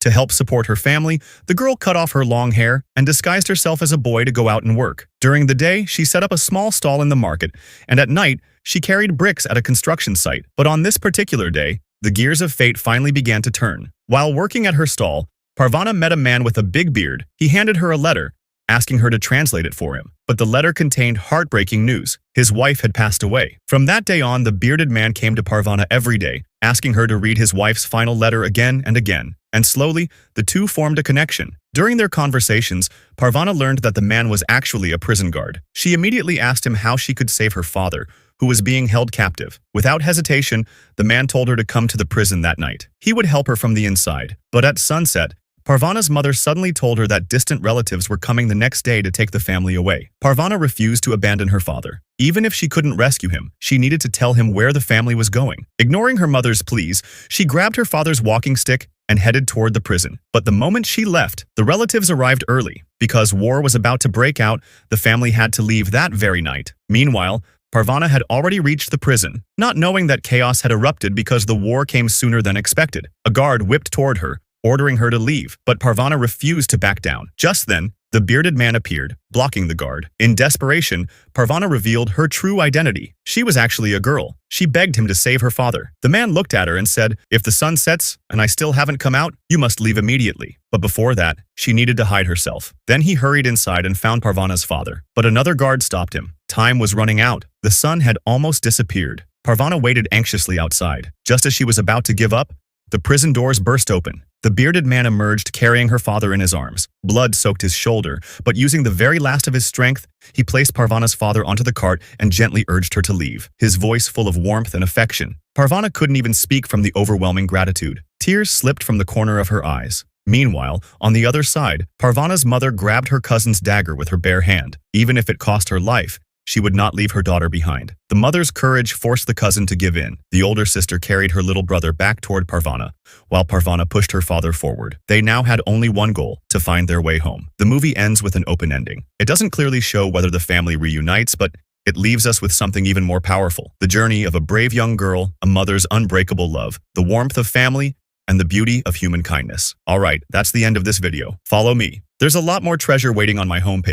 To help support her family, the girl cut off her long hair and disguised herself as a boy to go out and work. During the day, she set up a small stall in the market, and at night, she carried bricks at a construction site. But on this particular day, the gears of fate finally began to turn. While working at her stall, Parvana met a man with a big beard. He handed her a letter, asking her to translate it for him. But the letter contained heartbreaking news. His wife had passed away. From that day on, the bearded man came to Parvana every day, asking her to read his wife's final letter again and again. And slowly, the two formed a connection. During their conversations, Parvana learned that the man was actually a prison guard. She immediately asked him how she could save her father, who was being held captive. Without hesitation, the man told her to come to the prison that night. He would help her from the inside. But at sunset, Parvana's mother suddenly told her that distant relatives were coming the next day to take the family away. Parvana refused to abandon her father. Even if she couldn't rescue him, she needed to tell him where the family was going. Ignoring her mother's pleas, she grabbed her father's walking stick and headed toward the prison. But the moment she left, the relatives arrived early. Because war was about to break out, the family had to leave that very night. Meanwhile, Parvana had already reached the prison, not knowing that chaos had erupted because the war came sooner than expected. A guard whipped toward her, ordering her to leave, but Parvana refused to back down. Just then, the bearded man appeared, blocking the guard. In desperation, Parvana revealed her true identity. She was actually a girl. She begged him to save her father. The man looked at her and said, "If the sun sets and I still haven't come out, you must leave immediately." But before that, she needed to hide herself. Then he hurried inside and found Parvana's father. But another guard stopped him. Time was running out. The sun had almost disappeared. Parvana waited anxiously outside. Just as she was about to give up, the prison doors burst open. The bearded man emerged, carrying her father in his arms. Blood soaked his shoulder, but using the very last of his strength, he placed Parvana's father onto the cart and gently urged her to leave, his voice full of warmth and affection. Parvana couldn't even speak from the overwhelming gratitude. Tears slipped from the corner of her eyes. Meanwhile, on the other side, Parvana's mother grabbed her cousin's dagger with her bare hand. Even if it cost her life, she would not leave her daughter behind. The mother's courage forced the cousin to give in. The older sister carried her little brother back toward Parvana, while Parvana pushed her father forward. They now had only one goal: to find their way home. The movie ends with an open ending. It doesn't clearly show whether the family reunites, but it leaves us with something even more powerful: the journey of a brave young girl, a mother's unbreakable love, the warmth of family, and the beauty of human kindness. Alright, that's the end of this video. Follow me. There's a lot more treasure waiting on my homepage.